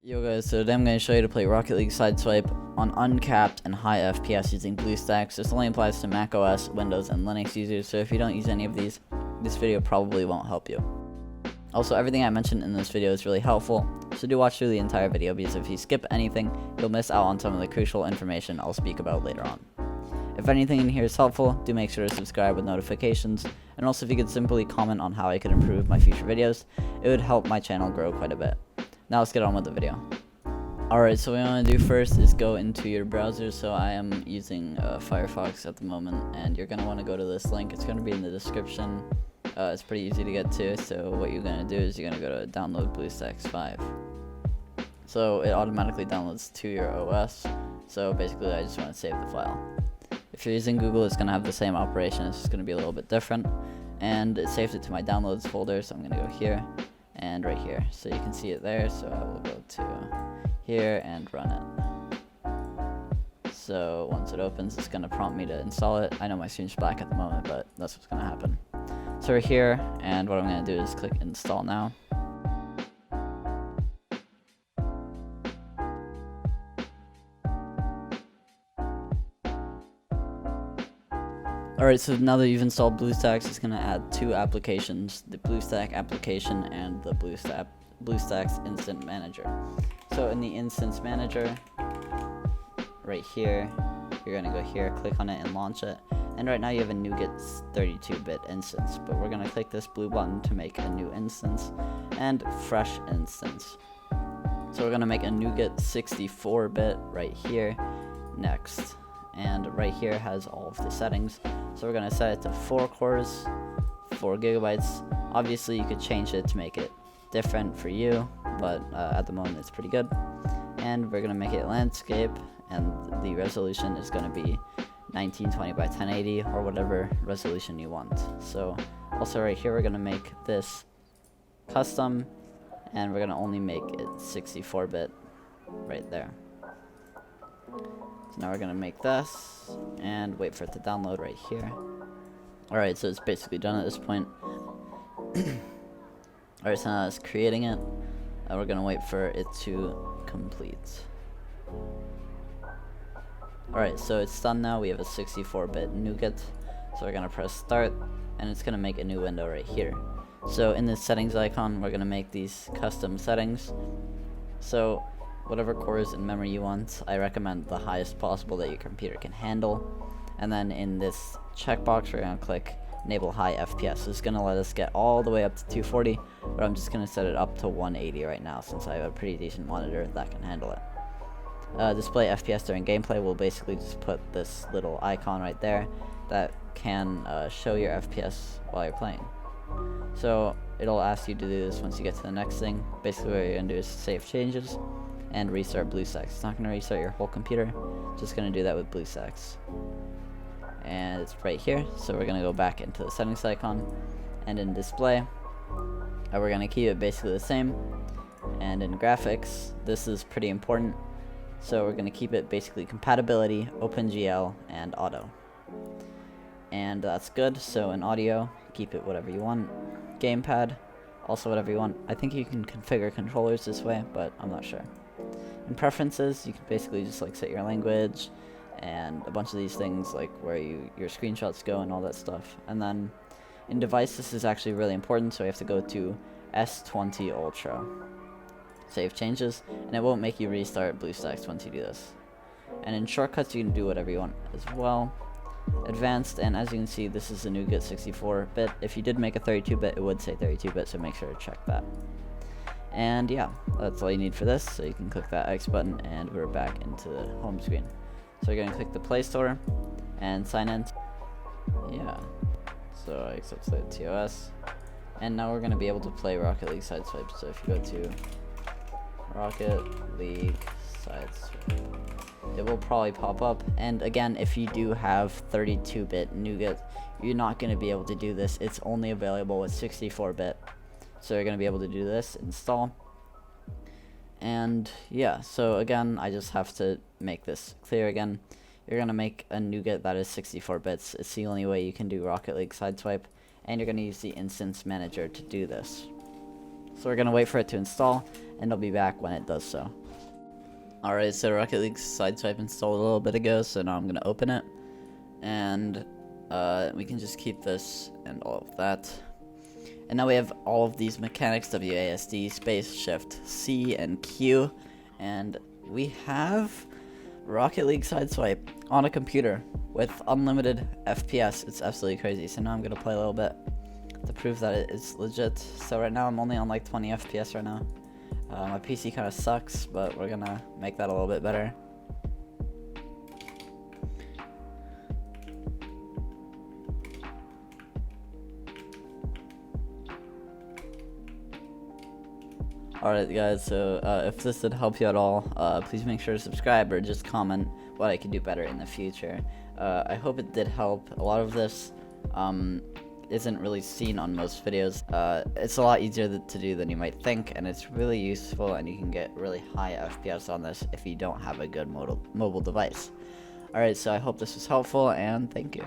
Yo guys, so today I'm going to show you to play Rocket League SIDESWIPE on uncapped and high FPS using BlueStacks. This only applies to macOS, Windows, and Linux users, so if you don't use any of these, this video probably won't help you. Also, everything I mentioned in this video is really helpful, so do watch through the entire video because if you skip anything, you'll miss out on some of the crucial information I'll speak about later on. If anything in here is helpful, do make sure to subscribe with notifications, and also if you could simply comment on how I could improve my future videos, it would help my channel grow quite a bit. Now let's get on with the video. Alright, so what you want to do first is go into your browser. So I am using Firefox at the moment, and you're going to want to go to this link. It's going to be in the description. It's pretty easy to get to, so what you're going to do is you're going to go to download BlueStacks 5. So it automatically downloads to your OS, so basically I just want to save the file. If you're using Google, it's going to have the same operation, it's just going to be a little bit different, and it saved it to my downloads folder, so I'm going to go here and right here, so you can see it there. So I will go to here and run it. So once it opens, it's going to prompt me to install it. I know my screen's black at the moment, but that's what's going to happen. So we're here, and what I'm going to do is click install now. Alright, so now that you've installed BlueStacks, it's going to add two applications, the BlueStack application and the BlueStacks Instant Manager. So in the Instance Manager, right here, you're going to go here, click on it and launch it. And right now you have a NuGet 32-bit instance, but we're going to click this blue button to make a new instance and fresh instance. So we're going to make a NuGet 64-bit right here, next. And right here has all of the settings. So we're going to set it to 4 cores, 4 gigabytes. Obviously you could change it to make it different for you, but at the moment it's pretty good. And we're going to make it landscape, and the resolution is going to be 1920 by 1080 or whatever resolution you want. So also right here we're going to make this custom, and we're going to only make it 64-bit right there. So now we're going to make this and wait for it to download right here. Alright, so it's basically done at this point. Alright, so now it's creating it, and we're going to wait for it to complete. Alright, so it's done now. We have a 64-bit NuGet. So we're going to press start, and it's going to make a new window right here. So in this settings icon, we're going to make these custom settings. So whatever cores and memory you want, I recommend the highest possible that your computer can handle. And then in this checkbox, we're going to click enable high FPS. So it's going to let us get all the way up to 240, but I'm just going to set it up to 180 right now since I have a pretty decent monitor that can handle it. Display FPS during gameplay will basically just put this little icon right there that can show your FPS while you're playing. So it'll ask you to do this once you get to the next thing. Basically what you're going to do is save changes and restart BlueStacks. It's not going to restart your whole computer, just going to do that with BlueStacks. And it's right here, so we're going to go back into the settings icon, and in display, we're going to keep it basically the same. And in graphics, this is pretty important, so we're going to keep it basically compatibility, OpenGL, and auto. And that's good. So in audio, keep it whatever you want. Gamepad, also whatever you want. I think you can configure controllers this way, but I'm not sure. In preferences, you can basically just like set your language and a bunch of these things, like where your screenshots go and all that stuff. And then in device, this is actually really important, so you have to go to S20 Ultra. Save changes, and it won't make you restart BlueStacks once you do this. And in shortcuts, you can do whatever you want as well. Advanced, and as you can see, this is a NuGet 64-bit. If you did make a 32-bit, it would say 32-bit, so make sure to check that. And yeah, that's all you need for this. So you can click that X button, and we're back into the home screen. So you're going to click the Play Store and sign in. Yeah, so I accept the TOS. And now we're going to be able to play Rocket League SIDESWIPE. So if you go to Rocket League SIDESWIPE, it will probably pop up. And again, if you do have 32-bit NuGet, you're not going to be able to do this. It's only available with 64-bit. So you're going to be able to do this, install. And yeah, so again, I just have to make this clear again. You're going to make a NuGet that is 64 bits. It's the only way you can do Rocket League SIDESWIPE, and you're going to use the Instance Manager to do this. So we're gonna wait for it to install, and I'll be back when it does so. Alright, so Rocket League SIDESWIPE installed a little bit ago, so now I'm gonna open it, and we can just keep this and all of that. And now we have all of these mechanics, WASD, space, shift, C, and Q, and we have Rocket League SIDESWIPE on a computer with unlimited FPS. It's absolutely crazy. So now I'm gonna play a little bit to prove that it is legit. So right now I'm only on like 20 FPS right now. My PC kind of sucks, but we're gonna make that a little bit better. Alright guys, so if this did help you at all, please make sure to subscribe or just comment what I could do better in the future. I hope it did help. A lot of this isn't really seen on most videos. It's a lot easier to do than you might think, and it's really useful, and you can get really high FPS on this if you don't have a good mobile device. Alright, so I hope this was helpful, and thank you.